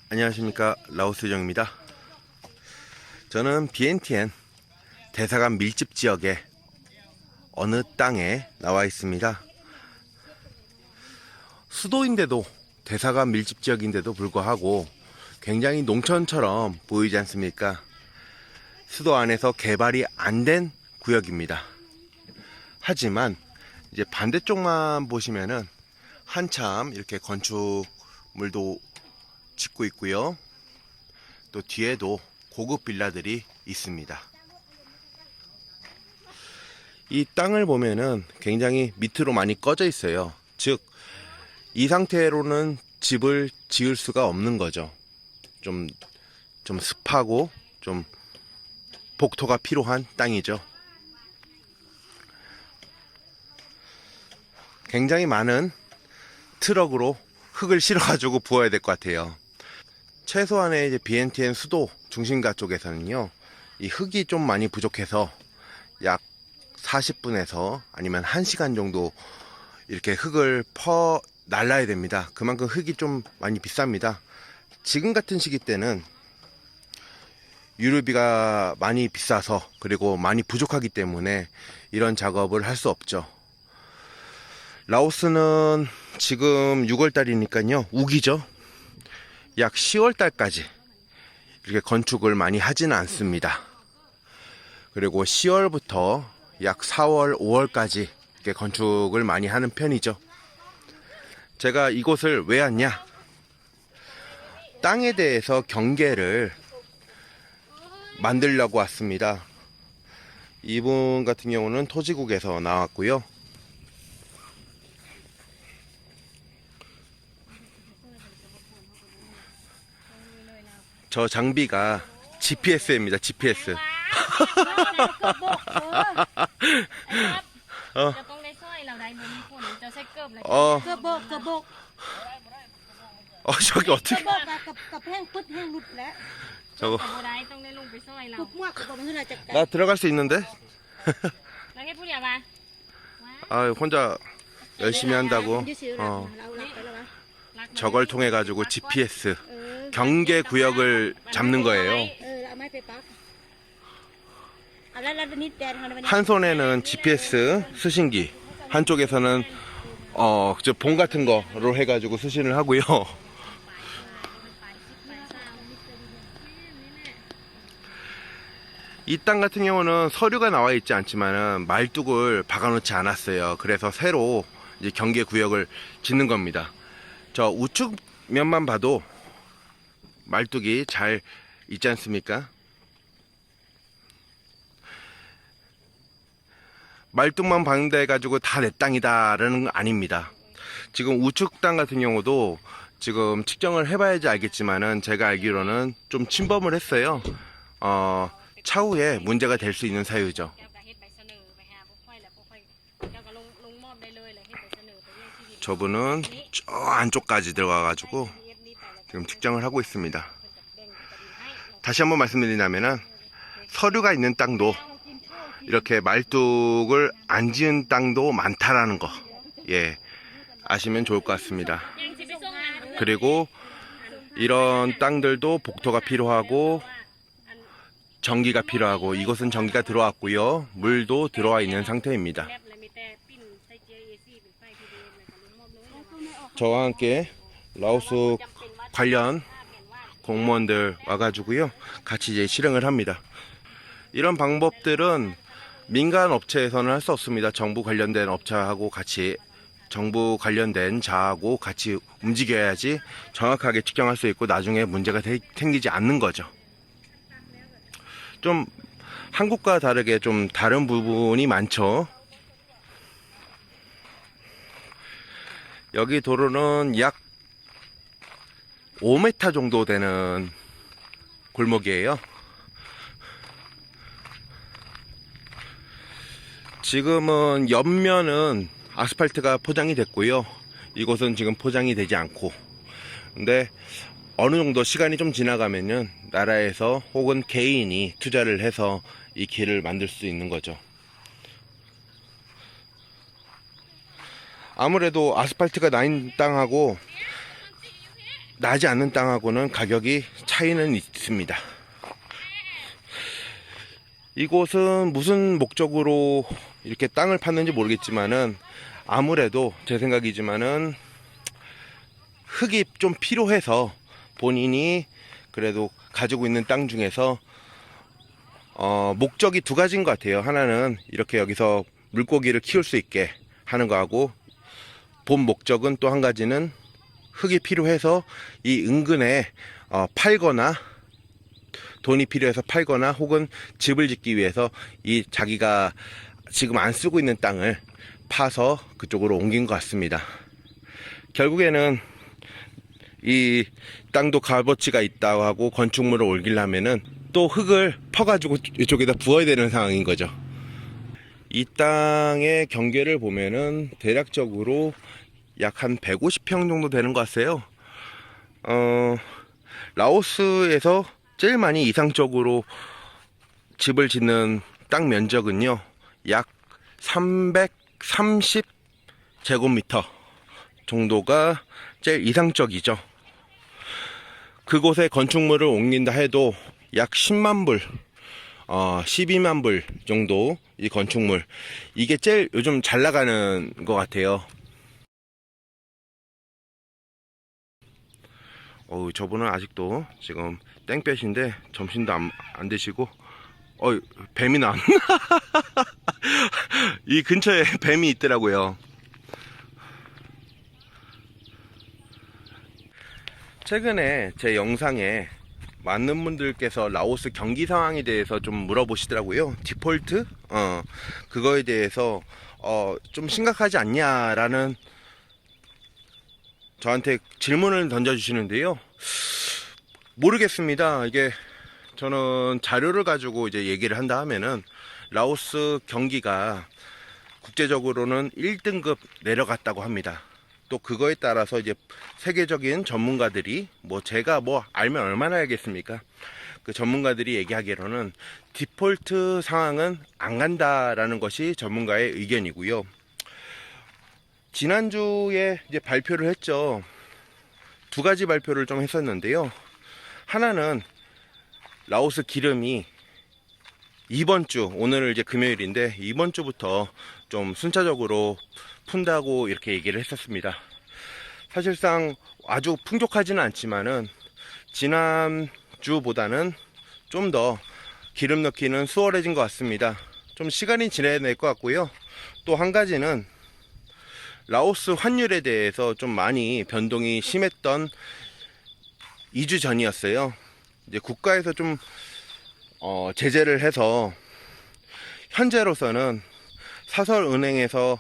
안녕하십니까, 라오스정입니다. 저는 비엔티엔 대사관 밀집 지역의 어느 땅에 나와 있습니다. 수도인데도, 대사관 밀집 지역인데도 불구하고 굉장히 농촌처럼 보이지 않습니까? 수도 안에서 개발이 안 된 구역입니다. 하지만 이제 반대쪽만 보시면은 한참 이렇게 건축물도 짓고 있고요. 또 뒤에도 고급 빌라들이 있습니다. 이 땅을 보면은 굉장히 밑으로 많이 꺼져 있어요. 즉, 이 상태로는 집을 지을 수가 없는 거죠. 좀 습하고 좀 복토가 필요한 땅이죠. 굉장히 많은 트럭으로 흙을 실어가지고 부어야 될 것 같아요. 최소한의 이제 비엔티엔 수도 중심가 쪽에서는요, 이 흙이 좀 많이 부족해서 약 40분에서 아니면 1시간 정도 이렇게 흙을 날라야 됩니다. 그만큼 흙이 좀 많이 비쌉니다. 지금 같은 시기 때는 유류비가 많이 비싸서, 그리고 많이 부족하기 때문에 이런 작업을 할 수 없죠. 라오스는 지금 6월달이니까요, 우기죠. 약 10월달까지 이렇게 건축을 많이 하지는 않습니다. 그리고 10월부터 약 4월, 5월까지 이렇게 건축을 많이 하는 편이죠. 제가 이곳을 왜 왔냐? 땅에 대해서 경계를 만들려고 왔습니다. 이분 같은 경우는 토지국에서 나왔고요. 저 장비가 GPS입니다. GPS. 저기 어떻게? 저거. 나 들어갈 수 있는데? 혼자 열심히 한다고. 저걸 통해 가지고 GPS 경계 구역을 잡는 거예요. 한 손에는 GPS 수신기, 한쪽에서는 저 봉 같은 거로 해가지고 수신을 하고요. 이 땅 같은 경우는 서류가 나와 있지 않지만은 말뚝을 박아놓지 않았어요. 그래서 새로 이제 경계 구역을 짓는 겁니다. 저 우측 면만 봐도 말뚝이 잘 있지 않습니까? 말뚝만 박는다 해가지고 다 내 땅이다라는 건 아닙니다. 지금 우측 땅 같은 경우도 지금 측정을 해봐야지 알겠지만은 제가 알기로는 좀 침범을 했어요. 차후에 문제가 될 수 있는 사유죠. 저분은 저 안쪽까지 들어가가지고 지금 측정을 하고 있습니다. 다시 한번 말씀드리자면은 서류가 있는 땅도 이렇게 말뚝을 안 지은 땅도 많다라는 거, 아시면 좋을 것 같습니다. 그리고 이런 땅들도 복토가 필요하고 전기가 필요하고, 이곳은 전기가 들어왔고요, 물도 들어와 있는 상태입니다. 저와 함께 라오스 관련 공무원들 와가지고요, 같이 이제 실행을 합니다. 이런 방법들은 민간 업체에서는 할 수 없습니다. 정부 관련된 업체하고 같이, 정부 관련된 자하고 같이 움직여야지 정확하게 측정할 수 있고 나중에 문제가 생기지 않는 거죠. 좀 한국과 다르게 좀 다른 부분이 많죠. 여기 도로는 약 5m 정도 되는 골목이에요. 지금은 옆면은 아스팔트가 포장이 됐고요, 이곳은 지금 포장이 되지 않고, 근데 어느 정도 시간이 좀 지나가면은 나라에서 혹은 개인이 투자를 해서 이 길을 만들 수 있는 거죠. 아무래도 아스팔트가 나인 땅하고 나지 않는 땅하고는 가격이 차이는 있습니다. 이곳은 무슨 목적으로 이렇게 땅을 팠는지 모르겠지만은 아무래도 제 생각이지만은 흙이 좀 필요해서 본인이 그래도 가지고 있는 땅 중에서 목적이 두 가지인 것 같아요. 하나는 이렇게 여기서 물고기를 키울 수 있게 하는 거하고, 본 목적은 또 한 가지는 흙이 필요해서 이 은근에 팔거나, 돈이 필요해서 팔거나, 혹은 집을 짓기 위해서 이 자기가 지금 안 쓰고 있는 땅을 파서 그쪽으로 옮긴 것 같습니다. 결국에는 이 땅도 값어치가 있다고 하고 건축물을 옮기려면은 또 흙을 퍼가지고 이쪽에다 부어야 되는 상황인 거죠. 이 땅의 경계를 보면은 대략적으로 약 한 150평 정도 되는 것 같아요. 라오스에서 제일 많이 이상적으로 집을 짓는 땅 면적은요, 약 330제곱미터 정도가 제일 이상적이죠. 그곳에 건축물을 옮긴다 해도 약 10만 불, 12만 불 정도 이 건축물, 이게 제일 요즘 잘 나가는 것 같아요. 저분은 아직도 지금 땡볕인데 점심도 안 드시고, 뱀이 나왔나? 이 근처에 뱀이 있더라고요. 최근에 제 영상에 많은 분들께서 라오스 경기 상황에 대해서 좀 물어보시더라고요. 디폴트? 그거에 대해서 좀 심각하지 않냐라는 저한테 질문을 던져주시는데요. 모르겠습니다. 이게 저는 자료를 가지고 이제 얘기를 한다 하면은 라오스 경기가 국제적으로는 1등급 내려갔다고 합니다. 또 그거에 따라서 이제 세계적인 전문가들이, 제가 알면 얼마나 알겠습니까? 그 전문가들이 얘기하기로는 디폴트 상황은 안 간다라는 것이 전문가의 의견이고요. 지난주에 이제 발표를 했죠. 두 가지 발표를 좀 했었는데요. 하나는 라오스 기름이 이번 주, 오늘 이제 금요일인데 이번 주부터 좀 순차적으로 푼다고 이렇게 얘기를 했었습니다. 사실상 아주 풍족하지는 않지만은 지난주보다는 좀 더 기름 넣기는 수월해진 것 같습니다. 좀 시간이 지나야 될 것 같고요. 또 한 가지는 라오스 환율에 대해서 좀 많이 변동이 심했던 2주 전이었어요. 이제 국가에서 좀 제재를 해서 현재로서는 사설은행에서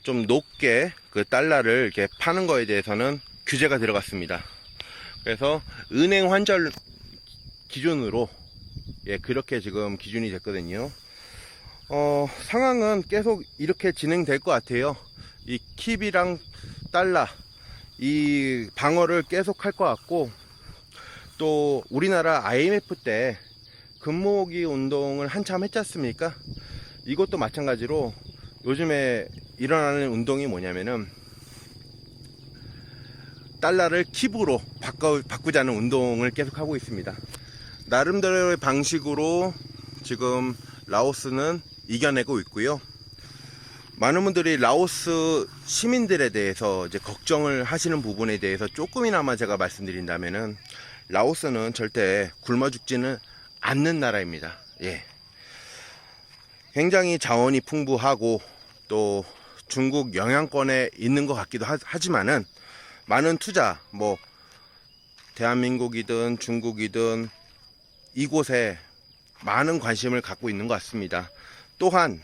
좀 높게 그 달러를 이렇게 파는 거에 대해서는 규제가 들어갔습니다. 그래서 은행 환전 기준으로 그렇게 지금 기준이 됐거든요. 상황은 계속 이렇게 진행될 것 같아요. 이 킵이랑 달러 이 방어를 계속 할 것 같고, 또 우리나라 IMF 때 금모으기 운동을 한참 했지 않습니까? 이것도 마찬가지로 요즘에 일어나는 운동이 뭐냐면은 달러를 킵으로 바꾸자는 운동을 계속 하고 있습니다. 나름대로의 방식으로 지금 라오스는 이겨내고 있고요. 많은 분들이 라오스 시민들에 대해서 이제 걱정을 하시는 부분에 대해서 조금이나마 제가 말씀드린다면은, 라오스는 절대 굶어 죽지는 않는 나라입니다. 굉장히 자원이 풍부하고 또 중국 영향권에 있는 것 같기도 하지만은 많은 투자, 대한민국이든 중국이든 이곳에 많은 관심을 갖고 있는 것 같습니다. 또한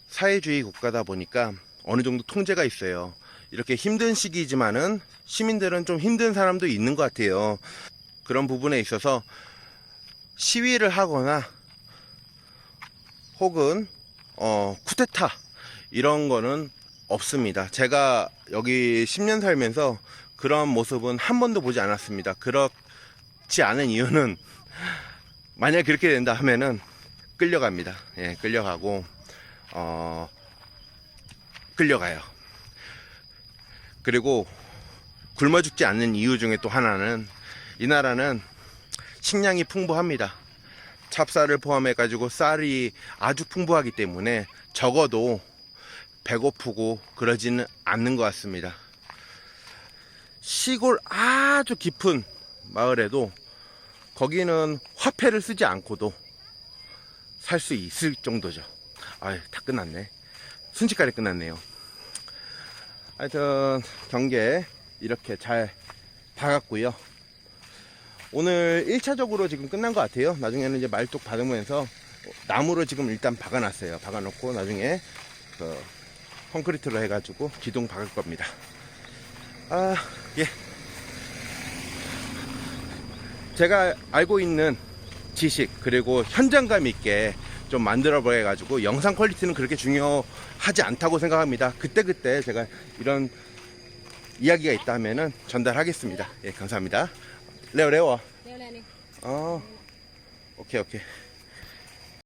사회주의 국가다 보니까 어느 정도 통제가 있어요. 이렇게 힘든 시기지만은 시민들은 좀 힘든 사람도 있는 것 같아요. 그런 부분에 있어서 시위를 하거나 혹은 쿠데타 이런 거는 없습니다. 제가 여기 10년 살면서 그런 모습은 한 번도 보지 않았습니다. 그렇지 않은 이유는 만약 그렇게 된다 하면은 끌려갑니다. 끌려가고 끌려가요. 그리고 굶어 죽지 않는 이유 중에 또 하나는 이 나라는 식량이 풍부합니다. 찹쌀을 포함해 가지고 쌀이 아주 풍부하기 때문에 적어도 배고프고 그러지는 않는 것 같습니다. 시골 아주 깊은 마을에도 거기는 화폐를 쓰지 않고도 살 수 있을 정도죠. 아유, 다 끝났네. 순식간에 끝났네요. 하여튼 경계 이렇게 잘 박았고요. 오늘 1차적으로 지금 끝난 것 같아요. 나중에는 이제 말뚝 박으면서 나무로 지금 일단 박아놨어요. 박아놓고 나중에 콘크리트로 해가지고 기둥 박을 겁니다. 예. 제가 알고 있는 지식 그리고 현장감 있게 좀 만들어 보여가지고 영상 퀄리티는 그렇게 중요하지 않다고 생각합니다. 그때그때 제가 이런 이야기가 있다면은 전달하겠습니다. 예, 감사합니다. 레오. Leo này. 오케이.